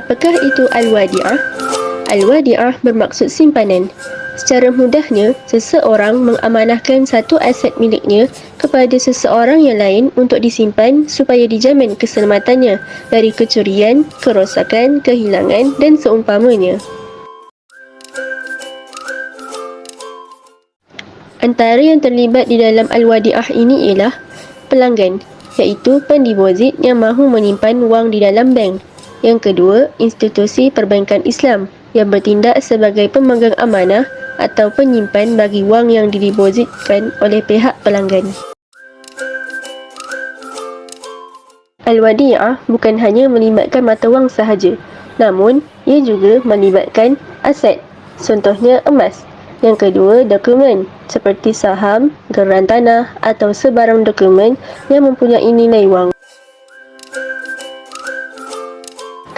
Apakah itu Al-Wadi'ah? Al-Wadi'ah bermaksud simpanan. Secara mudahnya, seseorang mengamanahkan satu aset miliknya kepada seseorang yang lain untuk disimpan supaya dijamin keselamatannya dari kecurian, kerosakan, kehilangan dan seumpamanya. Antara yang terlibat di dalam Al-Wadi'ah ini ialah pelanggan, iaitu pendeposit yang mahu menyimpan wang di dalam bank. Yang kedua, institusi perbankan Islam yang bertindak sebagai pemegang amanah atau penyimpan bagi wang yang didepositkan oleh pihak pelanggan. Al-Wadi'ah bukan hanya melibatkan mata wang sahaja, namun ia juga melibatkan aset, contohnya emas. Yang kedua, dokumen seperti saham, geran tanah atau sebarang dokumen yang mempunyai nilai wang.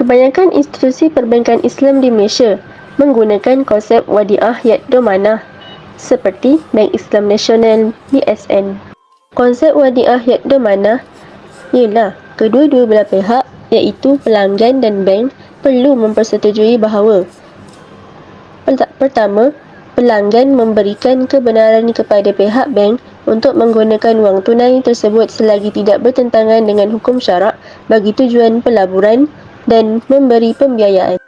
Kebanyakan institusi perbankan Islam di Malaysia menggunakan konsep Wadi'ah Yad Domanah seperti Bank Islam Nasional BSN. Konsep Wadi'ah Yad Domanah ialah kedua-dua belah pihak iaitu pelanggan dan bank perlu mempersetujui bahawa pertama, pelanggan memberikan kebenaran kepada pihak bank untuk menggunakan wang tunai tersebut selagi tidak bertentangan dengan hukum syarak bagi tujuan pelaburan dan memberi pembiayaan.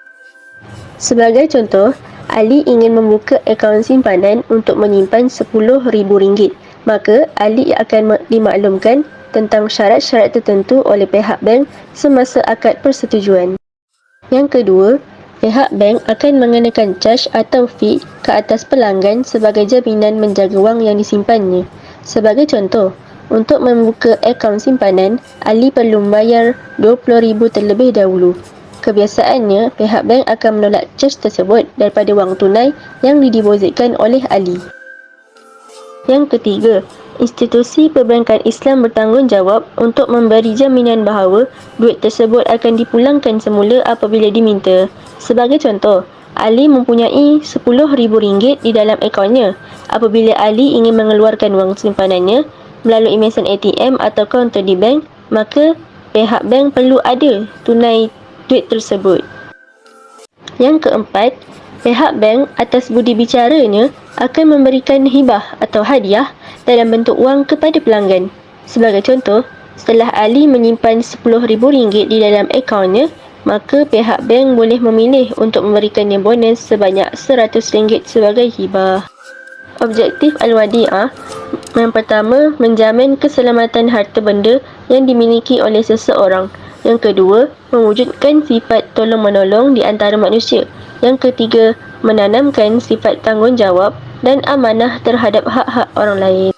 Sebagai contoh, Ali ingin membuka akaun simpanan untuk menyimpan RM10,000, maka Ali akan dimaklumkan tentang syarat-syarat tertentu oleh pihak bank semasa akad persetujuan. Yang kedua, pihak bank akan mengenakan caj atau fee ke atas pelanggan sebagai jaminan menjaga wang yang disimpannya. Sebagai contoh, untuk membuka akaun simpanan, Ali perlu membayar RM20,000 terlebih dahulu. Kebiasaannya, pihak bank akan menolak caj tersebut daripada wang tunai yang didepositkan oleh Ali. Yang ketiga, institusi perbankan Islam bertanggungjawab untuk memberi jaminan bahawa duit tersebut akan dipulangkan semula apabila diminta. Sebagai contoh, Ali mempunyai RM10,000 di dalam akaunnya. Apabila Ali ingin mengeluarkan wang simpanannya melalui mesin ATM atau kaunter di bank, maka pihak bank perlu ada tunai duit tersebut. Yang keempat, pihak bank atas budi bicaranya akan memberikan hibah atau hadiah dalam bentuk wang kepada pelanggan. Sebagai contoh, setelah Ali menyimpan RM10,000 di dalam akaunnya, maka pihak bank boleh memilih untuk memberikannya bonus sebanyak RM100 sebagai hibah. Objektif Al-Wadi'ah yang pertama, menjamin keselamatan harta benda yang dimiliki oleh seseorang. Yang kedua, mewujudkan sifat tolong-menolong di antara manusia. Yang ketiga, menanamkan sifat tanggungjawab dan amanah terhadap hak-hak orang lain.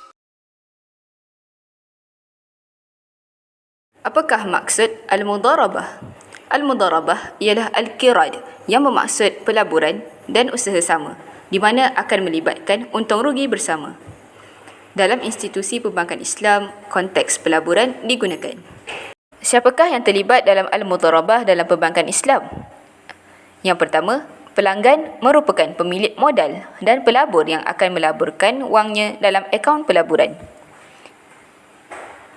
Apakah maksud Al-Mudharabah? Al-Mudharabah ialah Al-Qirad yang bermaksud pelaburan dan usaha sama, di mana akan melibatkan untung rugi bersama. Dalam institusi perbankan Islam, konteks pelaburan digunakan. Siapakah yang terlibat dalam Al-Mudharabah dalam perbankan Islam? Yang pertama, pelanggan merupakan pemilik modal dan pelabur yang akan melaburkan wangnya dalam akaun pelaburan.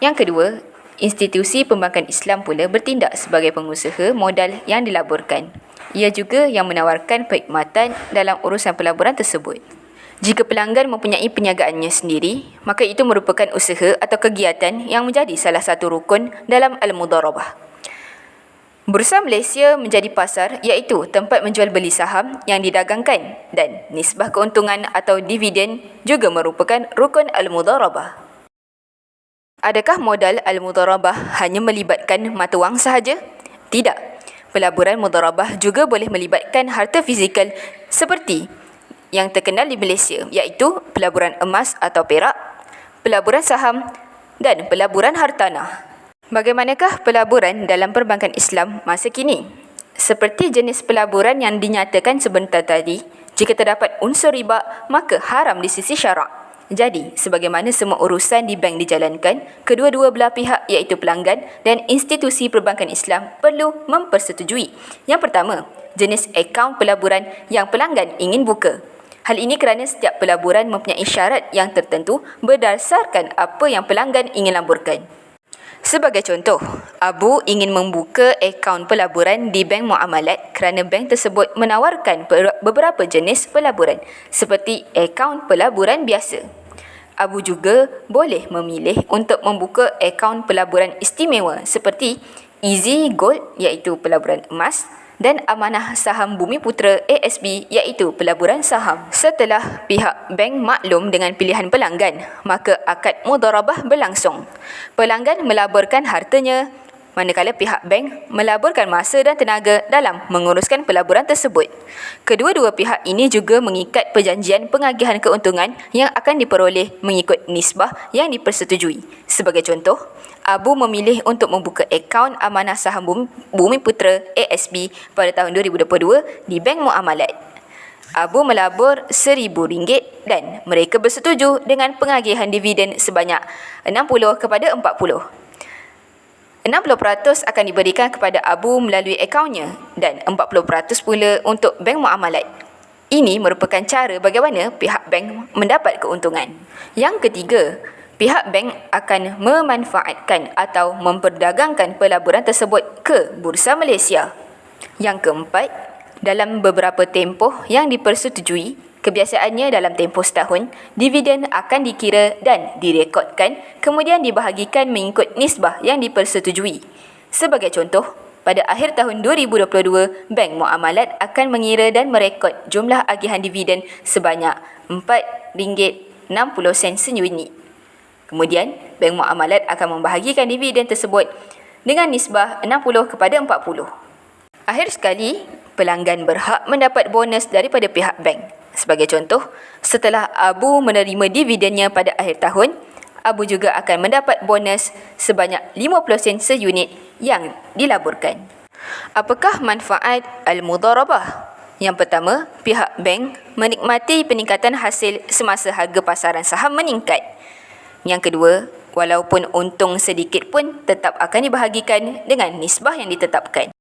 Yang kedua, institusi perbankan Islam pula bertindak sebagai pengusaha modal yang dilaburkan. Ia juga yang menawarkan perkhidmatan dalam urusan pelaburan tersebut. Jika pelanggan mempunyai perniagaannya sendiri, maka itu merupakan usaha atau kegiatan yang menjadi salah satu rukun dalam Al-Mudharabah. Bursa Malaysia menjadi pasar iaitu tempat menjual beli saham yang didagangkan, dan nisbah keuntungan atau dividen juga merupakan rukun Al-Mudharabah. Adakah modal Al-Mudharabah hanya melibatkan mata wang sahaja? Tidak. Pelaburan mudharabah juga boleh melibatkan harta fizikal seperti yang terkenal di Malaysia, iaitu pelaburan emas atau perak, pelaburan saham dan pelaburan hartanah. Bagaimanakah pelaburan dalam perbankan Islam masa kini? Seperti jenis pelaburan yang dinyatakan sebentar tadi, jika terdapat unsur riba, maka haram di sisi syarak. Jadi, sebagaimana semua urusan di bank dijalankan, kedua-dua belah pihak iaitu pelanggan dan institusi perbankan Islam perlu mempersetujui. Yang pertama, jenis akaun pelaburan yang pelanggan ingin buka. Hal ini kerana setiap pelaburan mempunyai syarat yang tertentu berdasarkan apa yang pelanggan ingin laburkan. Sebagai contoh, Abu ingin membuka akaun pelaburan di bank muamalat kerana bank tersebut menawarkan beberapa jenis pelaburan seperti akaun pelaburan biasa. Abu juga boleh memilih untuk membuka akaun pelaburan istimewa seperti Easy Gold iaitu pelaburan emas dan Amanah Saham Bumiputera ASB iaitu pelaburan saham. Setelah pihak bank maklum dengan pilihan pelanggan, maka akad mudharabah berlangsung. Pelanggan melaburkan hartanya manakala pihak bank melaburkan masa dan tenaga dalam menguruskan pelaburan tersebut. Kedua-dua pihak ini juga mengikat perjanjian pengagihan keuntungan yang akan diperoleh mengikut nisbah yang dipersetujui. Sebagai contoh, Abu memilih untuk membuka akaun Amanah Saham Bumiputera ASB pada tahun 2022 di Bank Muamalat. Abu melabur RM1,000 dan mereka bersetuju dengan pengagihan dividen sebanyak 60 kepada 40. 60% akan diberikan kepada Abu melalui akaunnya dan 40% pula untuk bank muamalat. Ini merupakan cara bagaimana pihak bank mendapat keuntungan. Yang ketiga, pihak bank akan memanfaatkan atau memperdagangkan pelaburan tersebut ke Bursa Malaysia. Yang keempat, dalam beberapa tempoh yang dipersetujui, kebiasaannya dalam tempoh setahun, dividen akan dikira dan direkodkan, kemudian dibahagikan mengikut nisbah yang dipersetujui. Sebagai contoh, pada akhir tahun 2022, Bank Muamalat akan mengira dan merekod jumlah agihan dividen sebanyak RM4.60 seunit. Kemudian, Bank Muamalat akan membahagikan dividen tersebut dengan nisbah 60 kepada 40. Akhir sekali, pelanggan berhak mendapat bonus daripada pihak bank. Sebagai contoh, setelah Abu menerima dividennya pada akhir tahun, Abu juga akan mendapat bonus sebanyak 50 sen seunit yang dilaburkan. Apakah manfaat al-mudharabah? Yang pertama, pihak bank menikmati peningkatan hasil semasa harga pasaran saham meningkat. Yang kedua, walaupun untung sedikit pun tetap akan dibahagikan dengan nisbah yang ditetapkan.